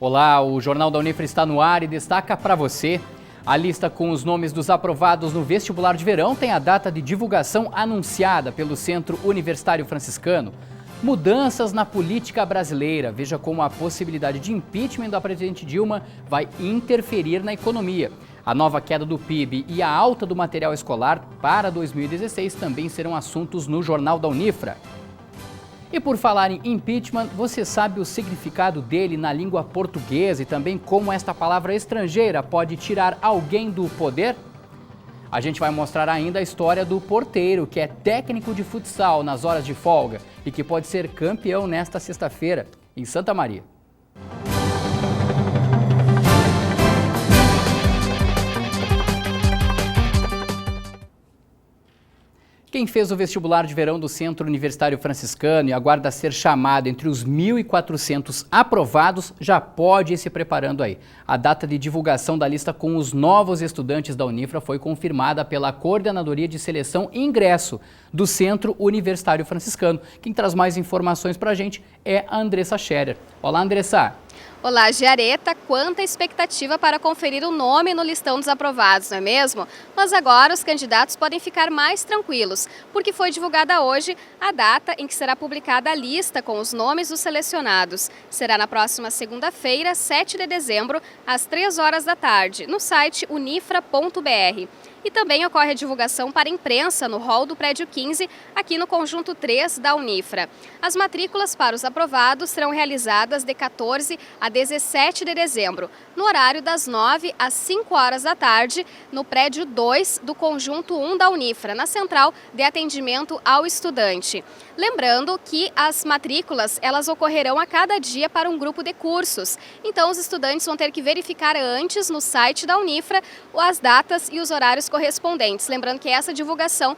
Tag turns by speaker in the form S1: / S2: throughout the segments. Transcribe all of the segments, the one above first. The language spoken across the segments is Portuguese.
S1: Olá, o Jornal da Unifra está no ar e destaca para você: a lista com os nomes dos aprovados no vestibular de verão tem a data de divulgação anunciada pelo Centro Universitário Franciscano. Mudanças na política brasileira. Veja como a possibilidade de impeachment da presidente Dilma vai interferir na economia. A nova queda do PIB e a alta do material escolar para 2016 também serão assuntos no Jornal da Unifra. E por falar em impeachment, você sabe o significado dele na língua portuguesa e também como esta palavra estrangeira pode tirar alguém do poder? A gente vai mostrar ainda a história do porteiro, que é técnico de futsal nas horas de folga e que pode ser campeão nesta sexta-feira, em Santa Maria. Quem fez o vestibular de verão do Centro Universitário Franciscano e aguarda ser chamado entre os 1.400 aprovados, já pode ir se preparando aí. A data de divulgação da lista com os novos estudantes da Unifra foi confirmada pela Coordenadoria de Seleção e Ingresso do Centro Universitário Franciscano. Quem traz mais informações para a gente é a Andressa Scherer. Olá, Andressa.
S2: Olá, Giareta. Quanta expectativa para conferir o nome no listão dos aprovados, não é mesmo? Mas agora os candidatos podem ficar mais tranquilos, porque foi divulgada hoje a data em que será publicada a lista com os nomes dos selecionados. Será na próxima segunda-feira, 7 de dezembro, às 3 horas da tarde, no site unifra.br. E também ocorre a divulgação para a imprensa no hall do prédio 15, aqui no conjunto 3 da Unifra. As matrículas para os aprovados serão realizadas de 14 a 17 de dezembro, no horário das 9 às 5 horas da tarde, no prédio 2 do conjunto 1 da Unifra, na central de atendimento ao estudante. Lembrando que as matrículas elas ocorrerão a cada dia para um grupo de cursos. Então os estudantes vão ter que verificar antes no site da Unifra as datas e os horários correspondentes. Lembrando que essa divulgação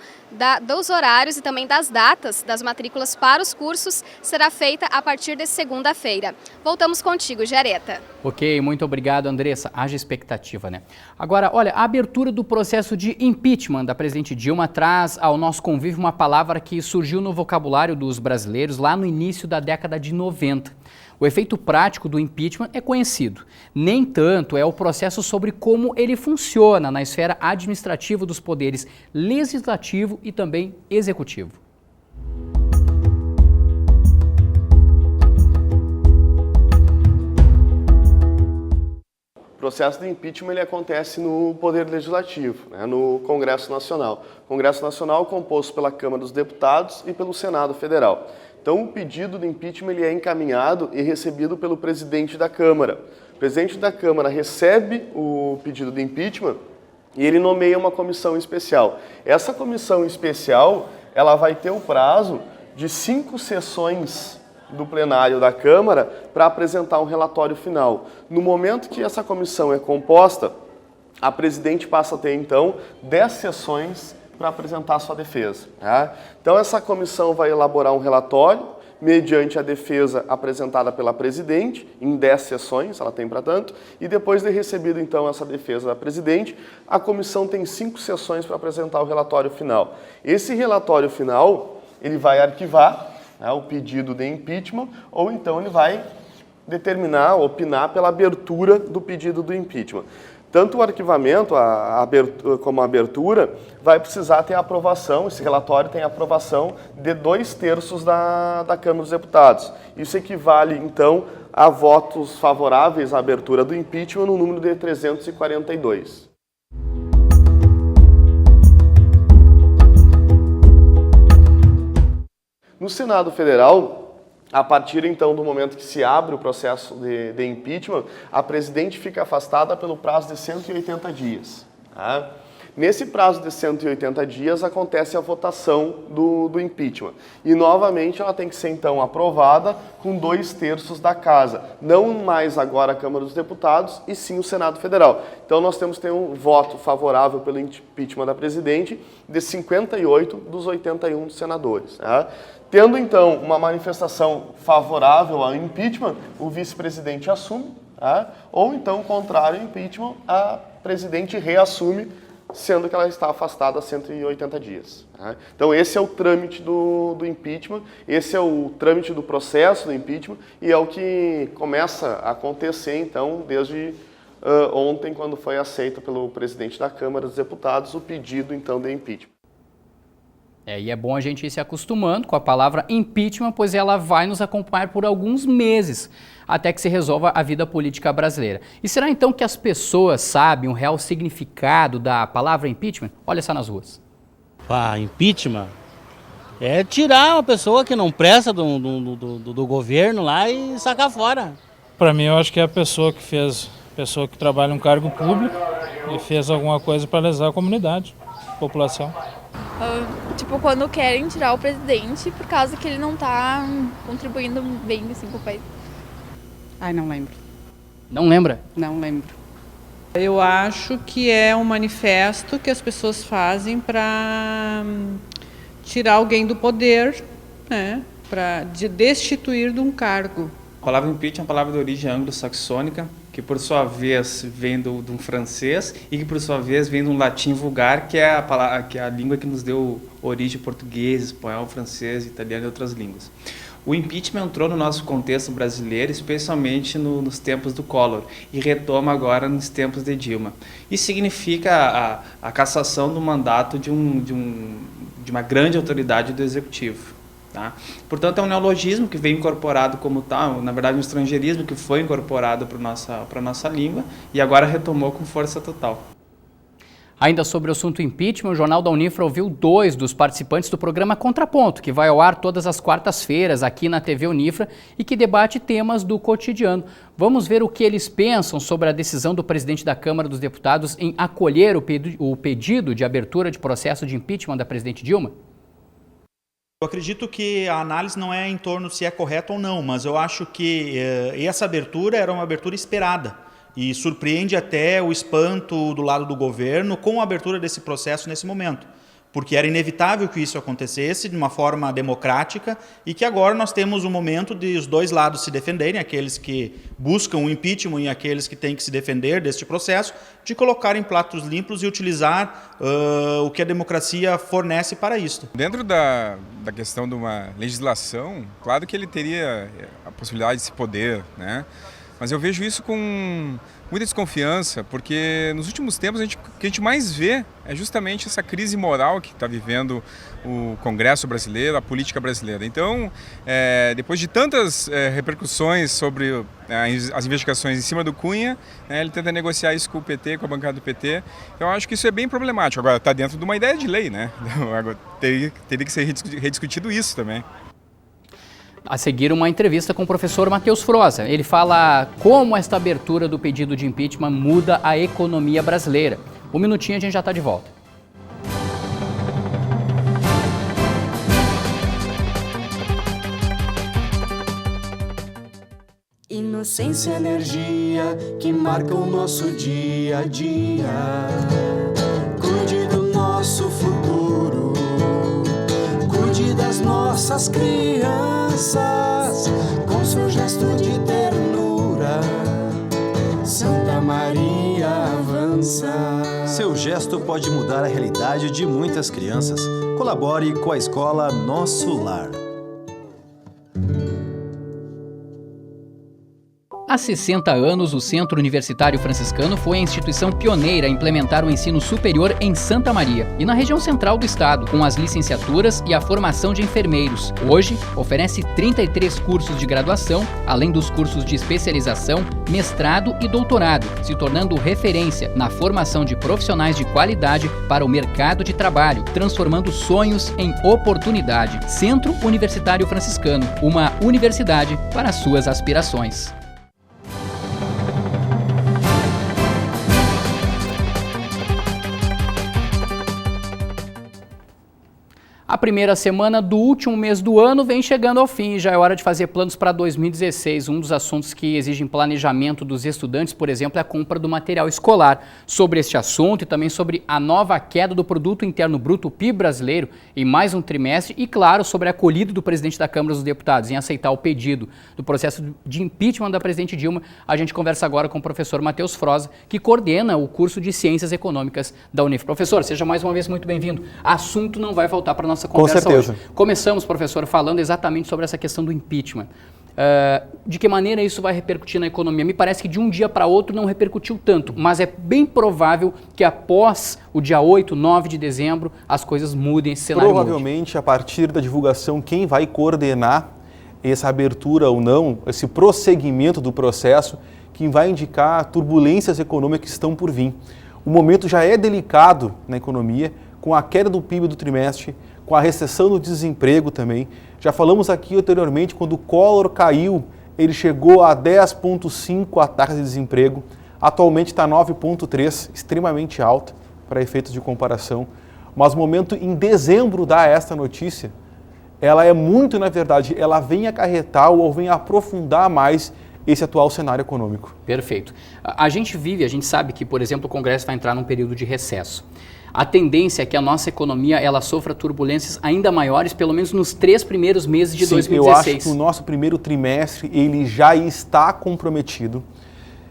S2: dos horários e também das datas das matrículas para os cursos será feita a partir de segunda-feira. Voltamos contigo, Giareta.
S1: Ok, muito obrigado, Andressa. Haja expectativa, né? Agora, olha, a abertura do processo de impeachment da presidente Dilma traz ao nosso convívio uma palavra que surgiu no vocabulário dos brasileiros lá no início da década de 90. O efeito prático do impeachment é conhecido. Nem tanto é o processo sobre como ele funciona na esfera administrativa dos poderes legislativo e também executivo.
S3: O processo de impeachment ele acontece no Poder Legislativo, no Congresso Nacional. O Congresso Nacional é composto pela Câmara dos Deputados e pelo Senado Federal. Então, o pedido de impeachment ele é encaminhado e recebido pelo presidente da Câmara. O presidente da Câmara recebe o pedido de impeachment e ele nomeia uma comissão especial. Essa comissão especial ela vai ter o prazo de 5 sessões do plenário da Câmara para apresentar um relatório final. No momento que essa comissão é composta, a presidente passa a ter, então, 10 sessões para apresentar a sua defesa. Tá? Então, essa comissão vai elaborar um relatório, mediante a defesa apresentada pela presidente, em 10 sessões, ela tem para tanto, e depois de recebido, então, essa defesa da presidente, a comissão tem 5 sessões para apresentar o relatório final. Esse relatório final, ele vai arquivar o pedido de impeachment, ou então ele vai determinar, opinar pela abertura do pedido do impeachment. Tanto o arquivamento como a abertura vai precisar ter a aprovação, esse relatório tem a aprovação de 2/3 da Câmara dos Deputados. Isso equivale, então, a votos favoráveis à abertura do impeachment no número de 342. No Senado Federal, a partir então do momento que se abre o processo de impeachment, a presidente fica afastada pelo prazo de 180 dias. Tá? Nesse prazo de 180 dias acontece a votação do impeachment. E novamente ela tem que ser então aprovada com 2/3 da casa. Não mais agora a Câmara dos Deputados e sim o Senado Federal. Então nós temos que ter um voto favorável pelo impeachment da presidente de 58 dos 81 senadores. Tá? Tendo, então, uma manifestação favorável ao impeachment, o vice-presidente assume, tá? Ou, então, contrário ao impeachment, a presidente reassume sendo que ela está afastada há 180 dias. Né? Então esse é o trâmite do impeachment, esse é o trâmite do processo do impeachment e é o que começa a acontecer então desde ontem, quando foi aceito pelo presidente da Câmara dos Deputados o pedido então de impeachment.
S1: E é bom a gente ir se acostumando com a palavra impeachment, pois ela vai nos acompanhar por alguns meses, até que se resolva a vida política brasileira. E será então que as pessoas sabem o real significado da palavra impeachment? Olha só nas ruas.
S4: Impeachment é tirar uma pessoa que não presta do governo lá e sacar fora.
S5: Para mim, eu acho que é a pessoa que trabalha em um cargo público e fez alguma coisa para lesar a comunidade, a população.
S6: Tipo, quando querem tirar o presidente por causa que ele não está contribuindo bem assim, com o país.
S7: Ai, não lembro.
S1: Não lembra?
S7: Não lembro. Eu acho que é um manifesto que as pessoas fazem para tirar alguém do poder, né? Para destituir de um cargo.
S8: A palavra impeachment é uma palavra de origem anglo-saxônica, que por sua vez vem de um francês e que por sua vez vem de um latim vulgar, que é a língua que nos deu origem português, espanhol, francês, italiano e outras línguas. O impeachment entrou no nosso contexto brasileiro, especialmente nos tempos do Collor, e retoma agora nos tempos de Dilma. Isso significa a cassação do mandato de uma grande autoridade do executivo. Tá? Portanto, é um neologismo que vem incorporado como tal, na verdade um estrangeirismo que foi incorporado para a nossa língua e agora retomou com força total.
S1: Ainda sobre o assunto impeachment, o Jornal da Unifra ouviu 2 dos participantes do programa Contraponto, que vai ao ar todas as quartas-feiras aqui na TV Unifra e que debate temas do cotidiano. Vamos ver o que eles pensam sobre a decisão do presidente da Câmara dos Deputados em acolher o pedido de abertura de processo de impeachment da presidente Dilma?
S9: Eu acredito que a análise não é em torno se é correto ou não, mas eu acho que essa abertura era uma abertura esperada e surpreende até o espanto do lado do governo com a abertura desse processo nesse momento, porque era inevitável que isso acontecesse de uma forma democrática e que agora nós temos um momento de os dois lados se defenderem, aqueles que buscam o impeachment e aqueles que têm que se defender deste processo, de colocar em pratos limpos e utilizar o que a democracia fornece para isso.
S10: Dentro da questão de uma legislação, claro que ele teria a possibilidade de se poder, né? Mas eu vejo isso com muita desconfiança, porque nos últimos tempos o que a gente mais vê é justamente essa crise moral que está vivendo o Congresso brasileiro, a política brasileira. Então, depois de tantas repercussões sobre as investigações em cima do Cunha, ele tenta negociar isso com o PT, com a bancada do PT. Eu acho que isso é bem problemático. Agora, está dentro de uma ideia de lei, né? Agora, teria que ser rediscutido isso também.
S1: A seguir, uma entrevista com o professor Matheus Froza. Ele fala como esta abertura do pedido de impeachment muda a economia brasileira. Um minutinho, a gente já está de volta.
S11: Inocência e energia que marcam o nosso dia a dia. Cuide do nosso futuro, cuide das nossas crianças, com seu gesto de ternura, Santa Maria avança.
S12: Seu gesto pode mudar a realidade de muitas crianças. Colabore com a escola Nosso Lar.
S1: Há 60 anos, o Centro Universitário Franciscano foi a instituição pioneira a implementar o ensino superior em Santa Maria e na região central do estado, com as licenciaturas e a formação de enfermeiros. Hoje, oferece 33 cursos de graduação, além dos cursos de especialização, mestrado e doutorado, se tornando referência na formação de profissionais de qualidade para o mercado de trabalho, transformando sonhos em oportunidade. Centro Universitário Franciscano, uma universidade para suas aspirações. A primeira semana do último mês do ano vem chegando ao fim e já é hora de fazer planos para 2016. Um dos assuntos que exigem planejamento dos estudantes, por exemplo, é a compra do material escolar. Sobre este assunto e também sobre a nova queda do Produto Interno Bruto, o PIB brasileiro, em mais um trimestre e, claro, sobre a acolhida do presidente da Câmara dos Deputados em aceitar o pedido do processo de impeachment da presidente Dilma, a gente conversa agora com o professor Matheus Froza, que coordena o curso de Ciências Econômicas da Unif. Professor, seja mais uma vez muito bem-vindo. Assunto não vai faltar para nossa conversa.
S13: Com certeza.
S1: Hoje. Começamos, professor, falando exatamente sobre essa questão do impeachment. De que maneira isso vai repercutir na economia? Me parece que de um dia para outro não repercutiu tanto, mas é bem provável que após o dia 8, 9 de dezembro, as coisas mudem, esse cenário
S13: Provavelmente, a partir da divulgação, quem vai coordenar essa abertura ou não, esse prosseguimento do processo, quem vai indicar turbulências econômicas que estão por vir. O momento já é delicado na economia, com a queda do PIB do trimestre, com a recessão do desemprego também. Já falamos aqui anteriormente, quando o Collor caiu, ele chegou a 10,5 a taxa de desemprego, atualmente está 9,3, extremamente alta para efeitos de comparação. Mas o momento em dezembro dá esta notícia, ela é muito, na verdade, ela vem acarretar ou vem aprofundar mais esse atual cenário econômico.
S1: Perfeito. A gente sabe que, por exemplo, o Congresso vai entrar num período de recesso. A tendência é que a nossa economia ela sofra turbulências ainda maiores, pelo menos nos 3 primeiros meses de 2016.
S13: Eu acho que o nosso primeiro trimestre ele já está comprometido.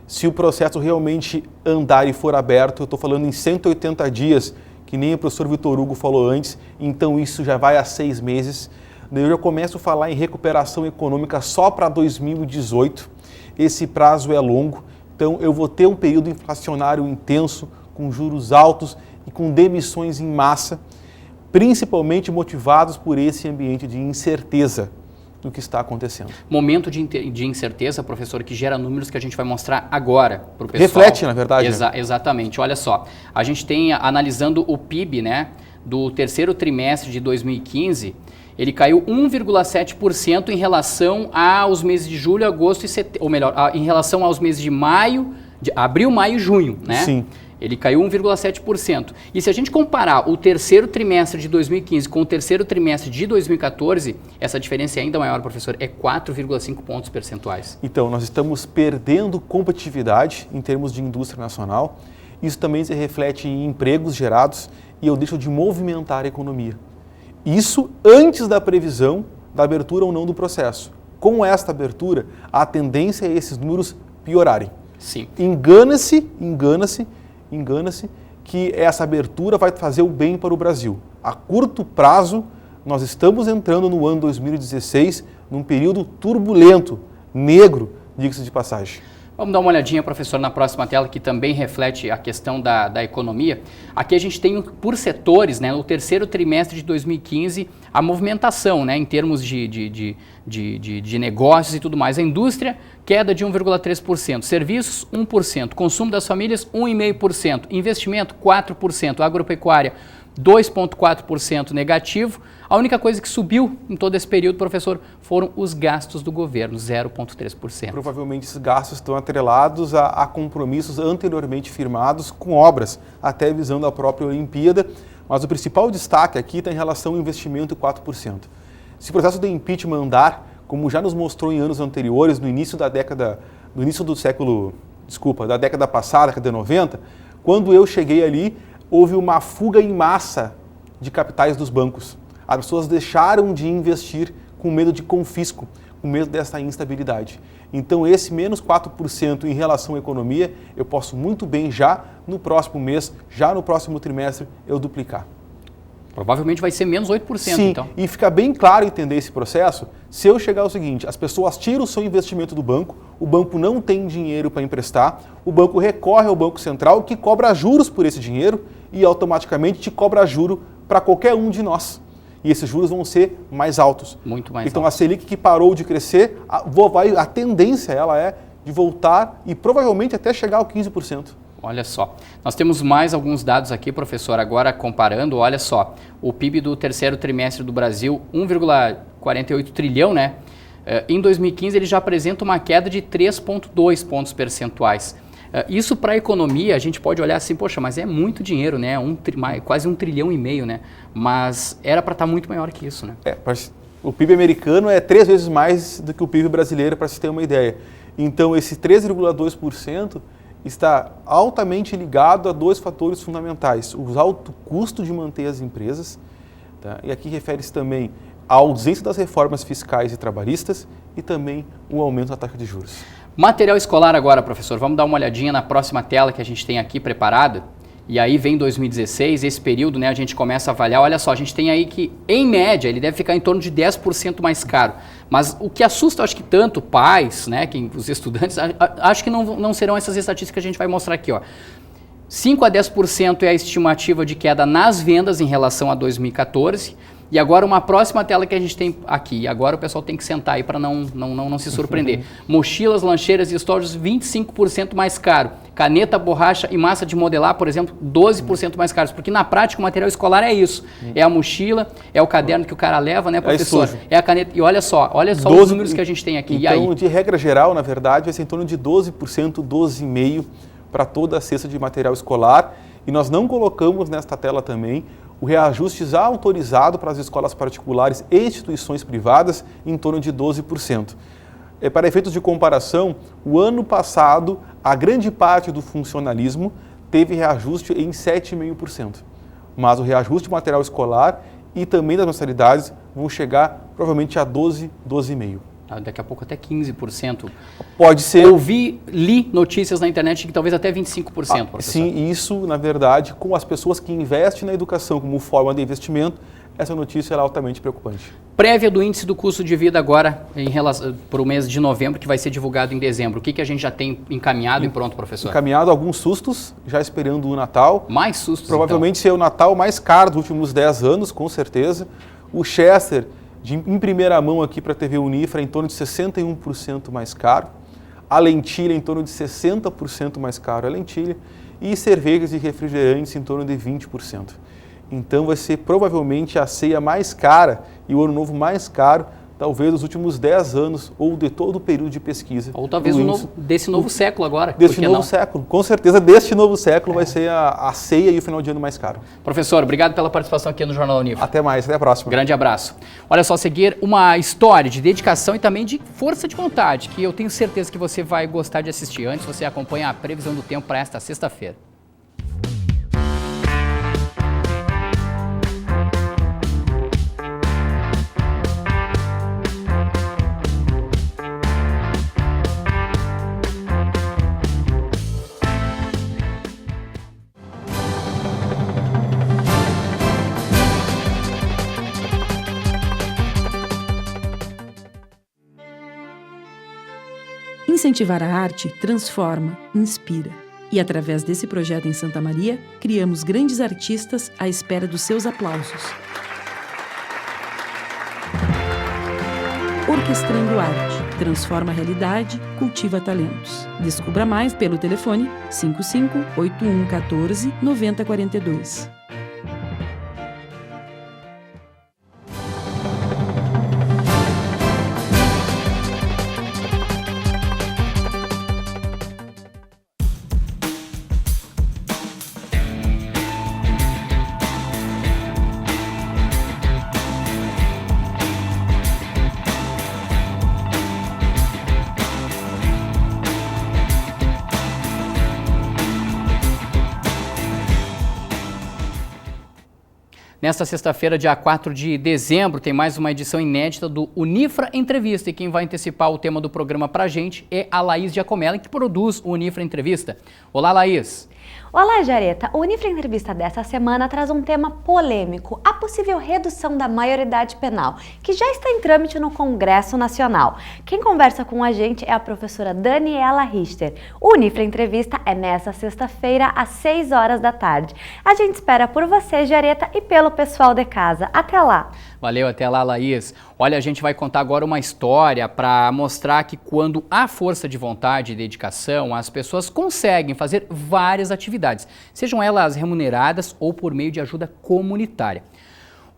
S13: Se o processo realmente andar e for aberto, eu estou falando em 180 dias, que nem o professor Vitor Hugo falou antes, então isso já vai a 6 meses. Eu já começo a falar em recuperação econômica só para 2018. Esse prazo é longo, então eu vou ter um período inflacionário intenso, com juros altos e com demissões em massa, principalmente motivados por esse ambiente de incerteza do que está acontecendo.
S1: Momento de incerteza, professor, que gera números que a gente vai mostrar agora para o pessoal.
S13: Reflete, na verdade.
S1: Exatamente. Olha só, a gente tem, analisando o PIB, né, do terceiro trimestre de 2015, ele caiu 1,7% em relação aos meses de julho, agosto e setembro, ou melhor, em relação aos meses de maio, abril, maio e junho, né?
S13: Sim.
S1: Ele caiu 1,7%. E se a gente comparar o terceiro trimestre de 2015 com o terceiro trimestre de 2014, essa diferença é ainda maior, professor, é 4,5 pontos percentuais.
S13: Então, nós estamos perdendo competitividade em termos de indústria nacional. Isso também se reflete em empregos gerados e eu deixo de movimentar a economia. Isso antes da previsão da abertura ou não do processo. Com esta abertura, a tendência é esses números piorarem.
S1: Sim.
S13: Engana-se que essa abertura vai fazer o bem para o Brasil. A curto prazo, nós estamos entrando no ano 2016 num período turbulento, negro, diga-se de passagem.
S1: Vamos dar uma olhadinha, professor, na próxima tela, que também reflete a questão da economia. Aqui a gente tem, por setores, né, no terceiro trimestre de 2015, a movimentação, né, em termos de negócios e tudo mais. A indústria, queda de 1,3%. Serviços, 1%. Consumo das famílias, 1,5%. Investimento, 4%. Agropecuária, 2,4% negativo. A única coisa que subiu em todo esse período, professor, foram os gastos do governo, 0,3%.
S13: Provavelmente esses gastos estão atrelados a compromissos anteriormente firmados com obras, até visando a própria Olimpíada, mas o principal destaque aqui está em relação ao investimento 4%. Se o processo de impeachment andar, como já nos mostrou em anos anteriores, da década passada, década de 90, quando eu cheguei ali, houve uma fuga em massa de capitais dos bancos. As pessoas deixaram de investir com medo de confisco, com medo dessa instabilidade. Então esse menos 4% em relação à economia, eu posso muito bem já no próximo mês, já no próximo trimestre, eu duplicar.
S1: Provavelmente vai ser menos 8%,
S13: Sim,
S1: então.
S13: E fica bem claro entender esse processo se eu chegar ao seguinte: as pessoas tiram o seu investimento do banco, o banco não tem dinheiro para emprestar, o banco recorre ao Banco Central, que cobra juros por esse dinheiro e automaticamente te cobra juro para qualquer um de nós. E esses juros vão ser mais altos.
S1: Muito mais
S13: Então
S1: altos.
S13: a Selic, que parou de crescer, a tendência ela é de voltar e provavelmente até chegar ao 15%.
S1: Olha só, nós temos mais alguns dados aqui, professor, agora comparando, olha só, o PIB do terceiro trimestre do Brasil, 1,48 trilhão, né? Em 2015 ele já apresenta uma queda de 3,2 pontos percentuais. Isso para a economia, a gente pode olhar assim, poxa, mas é muito dinheiro, né? Quase 1,5 trilhão, né? Mas era para estar muito maior que isso, né?
S13: O PIB americano é 3 vezes mais do que o PIB brasileiro, para se ter uma ideia. Então, esse 3,2% está altamente ligado a 2 fatores fundamentais. O alto custo de manter as empresas, tá? E aqui refere-se também à ausência das reformas fiscais e trabalhistas e também o aumento da taxa de juros.
S1: Material escolar agora, professor. Vamos dar uma olhadinha na próxima tela que a gente tem aqui preparada. E aí vem 2016, esse período, né, a gente começa a avaliar. Olha só, a gente tem aí que, em média, ele deve ficar em torno de 10% mais caro. Mas o que assusta, acho que tanto pais, né, os estudantes, acho que não serão essas estatísticas que a gente vai mostrar aqui, ó. 5 a 10% é a estimativa de queda nas vendas em relação a 2014. E agora uma próxima tela que a gente tem aqui. Agora o pessoal tem que sentar aí para não se surpreender. Mochilas, lancheiras e estojos, 25% mais caro. Caneta, borracha e massa de modelar, por exemplo, 12% mais caros. Porque na prática o material escolar é isso. É a mochila, é o caderno que o cara leva, né, professor? É a caneta. E olha só os números que a gente tem aqui.
S13: Então,
S1: e aí?
S13: De regra geral, na verdade, vai ser em torno de 12%, 12,5% para toda a cesta de material escolar. E nós não colocamos nesta tela também o reajuste já autorizado para as escolas particulares e instituições privadas em torno de 12%. Para efeitos de comparação, o ano passado, a grande parte do funcionalismo teve reajuste em 7,5%. Mas o reajuste de material escolar e também das mensalidades vão chegar provavelmente a 12,5%.
S1: Daqui a pouco até 15%.
S13: Pode ser.
S1: Li notícias na internet que talvez até 25%. Professor.
S13: Sim, isso, na verdade, com as pessoas que investem na educação como forma de investimento, essa notícia é altamente preocupante.
S1: Prévia do índice do custo de vida agora para o mês de novembro, que vai ser divulgado em dezembro. O que a gente já tem encaminhado e pronto, professor?
S13: Encaminhado alguns sustos, já esperando o Natal.
S1: Mais sustos,
S13: provavelmente então. Ser o Natal mais caro dos últimos 10 anos, com certeza. O Chester, em primeira mão aqui para a TV Unifra, em torno de 61% mais caro. A lentilha em torno de 60% mais caro a lentilha. E cervejas e refrigerantes em torno de 20%. Então vai ser provavelmente a ceia mais cara e o ano novo mais caro, talvez dos últimos 10 anos ou de todo o período de pesquisa.
S1: Ou talvez desse novo século agora.
S13: Desse novo século, com certeza deste novo século vai ser a ceia e o final de ano mais caro.
S1: Professor, obrigado pela participação aqui no Jornal Unifra.
S13: Até mais, até a próxima.
S1: Grande abraço. Olha só, seguir uma história de dedicação e também de força de vontade, que eu tenho certeza que você vai gostar de assistir. Antes, você acompanha a previsão do tempo para esta sexta-feira.
S14: Incentivar a arte transforma, inspira. E através desse projeto em Santa Maria, criamos grandes artistas à espera dos seus aplausos. Orquestrando Arte. Transforma a realidade, cultiva talentos. Descubra mais pelo telefone 55 8114 9042.
S1: Nesta sexta-feira, dia 4 de dezembro, tem mais uma edição inédita do Unifra Entrevista. E quem vai antecipar o tema do programa pra gente é a Laís Giacomelli, que produz o Unifra Entrevista. Olá, Laís.
S15: Olá, Jareta. O Unifra Entrevista dessa semana traz um tema polêmico, a possível redução da maioridade penal, que já está em trâmite no Congresso Nacional. Quem conversa com a gente é a professora Daniela Richter. O Unifra Entrevista é nessa sexta-feira, às 6 horas da tarde. A gente espera por você, Jareta, e pelo pessoal de casa. Até lá!
S1: Valeu, até lá, Laís. Olha, a gente vai contar agora uma história para mostrar que quando há força de vontade e dedicação, as pessoas conseguem fazer várias atividades, sejam elas remuneradas ou por meio de ajuda comunitária.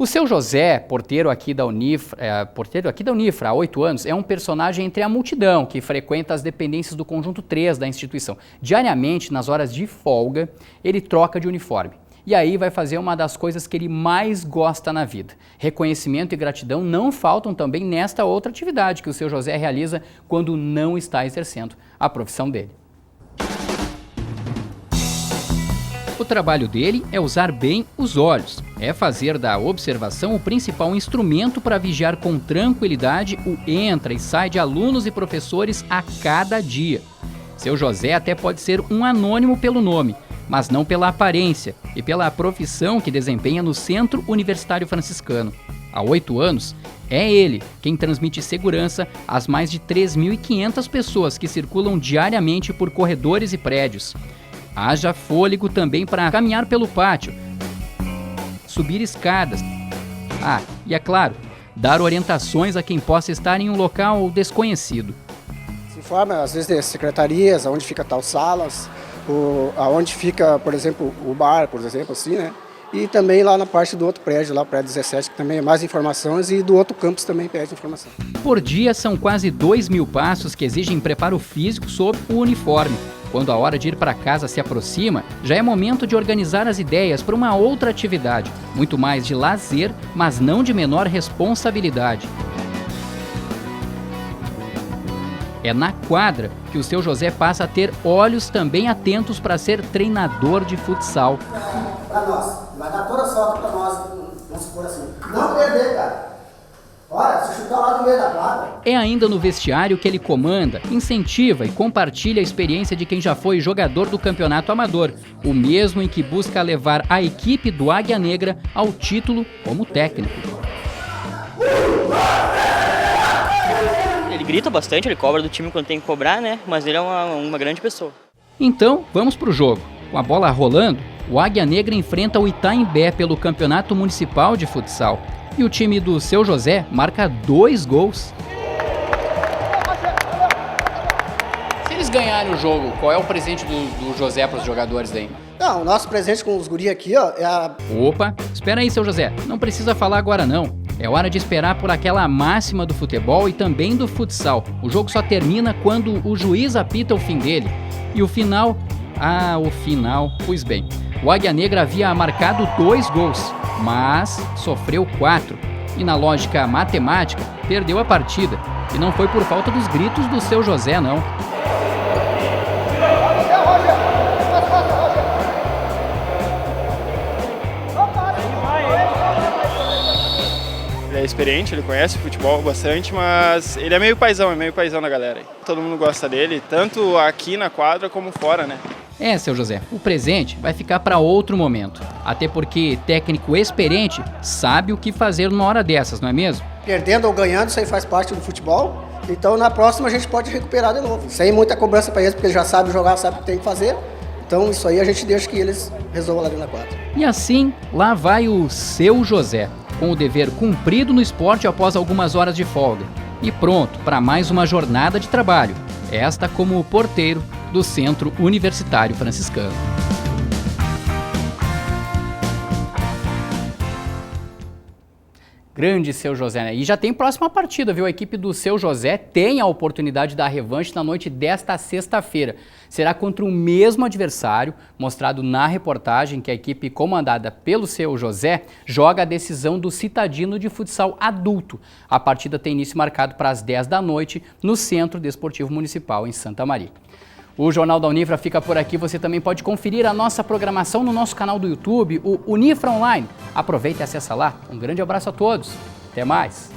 S1: O Seu José, porteiro aqui da Unifra há 8 anos, é um personagem entre a multidão que frequenta as dependências do Conjunto 3 da instituição. Diariamente, nas horas de folga, ele troca de uniforme. E aí vai fazer uma das coisas que ele mais gosta na vida. Reconhecimento e gratidão não faltam também nesta outra atividade que o Seu José realiza quando não está exercendo a profissão dele. O trabalho dele é usar bem os olhos, é fazer da observação o principal instrumento para vigiar com tranquilidade o entra e sai de alunos e professores a cada dia. Seu José até pode ser um anônimo pelo nome, mas não pela aparência e pela profissão que desempenha no Centro Universitário Franciscano. Há 8 anos, é ele quem transmite segurança às mais de 3.500 pessoas que circulam diariamente por corredores e prédios. Haja fôlego também para caminhar pelo pátio, subir escadas. E é claro, dar orientações a quem possa estar em um local desconhecido.
S16: Se informa, às vezes, das secretarias, onde fica tal salas, aonde fica, por exemplo, o bar, por exemplo, assim, né? E também lá na parte do outro prédio, lá o prédio 17, que também é mais informações, e do outro campus também pede informação.
S1: Por dia são quase 2.000 passos que exigem preparo físico sob o uniforme. Quando a hora de ir para casa se aproxima, já é momento de organizar as ideias para uma outra atividade, muito mais de lazer, mas não de menor responsabilidade. É na quadra que o Seu José passa a ter olhos também atentos para ser treinador de futsal.
S16: Para nós, vai dar toda a sorte para nós, vamos supor assim. Não perder, cara. Olha, se chutar lá no meio da quadra.
S1: É ainda no vestiário que ele comanda, incentiva e compartilha a experiência de quem já foi jogador do campeonato amador, o mesmo em que busca levar a equipe do Águia Negra ao título como técnico.
S17: Ele grita bastante, ele cobra do time quando tem que cobrar, né? Mas ele é uma grande pessoa.
S1: Então, vamos pro jogo. Com a bola rolando, o Águia Negra enfrenta o Itaimbé pelo Campeonato Municipal de Futsal. E o time do Seu José marca 2 gols. Se eles ganharem o jogo, qual é o presente do José para os jogadores daí?
S16: Não, o nosso presente com os guri aqui, ó, é a...
S1: Opa, espera aí, Seu José. Não precisa falar agora não. É hora de esperar por aquela máxima do futebol e também do futsal. O jogo só termina quando o juiz apita o fim dele. E o final? O final, pois bem. O Águia Negra havia marcado 2 gols, mas sofreu 4. E na lógica matemática, perdeu a partida. E não foi por falta dos gritos do Seu José, não.
S18: Ele é experiente, ele conhece o futebol bastante, mas ele é meio paizão da galera. Todo mundo gosta dele, tanto aqui na quadra como fora, né?
S1: Seu José, o presente vai ficar para outro momento. Até porque técnico experiente sabe o que fazer numa hora dessas, não é mesmo?
S16: Perdendo ou ganhando, isso aí faz parte do futebol. Então na próxima a gente pode recuperar de novo. Sem muita cobrança para eles, porque eles já sabem jogar, sabem o que tem que fazer. Então isso aí a gente deixa que eles resolvam lá dentro da quadra.
S1: E assim, lá vai o Seu José, com o dever cumprido no esporte após algumas horas de folga. E pronto para mais uma jornada de trabalho. Esta como porteiro do Centro Universitário Franciscano. Grande Seu José, né? E já tem próxima partida, viu? A equipe do Seu José tem a oportunidade da revanche na noite desta sexta-feira. Será contra o mesmo adversário, mostrado na reportagem que a equipe comandada pelo Seu José joga a decisão do Citadino de Futsal Adulto. A partida tem início marcado para as 10 da noite no Centro Desportivo Municipal em Santa Maria. O Jornal da Unifra fica por aqui. Você também pode conferir a nossa programação no nosso canal do YouTube, o Unifra Online. Aproveita e acessa lá. Um grande abraço a todos. Até mais.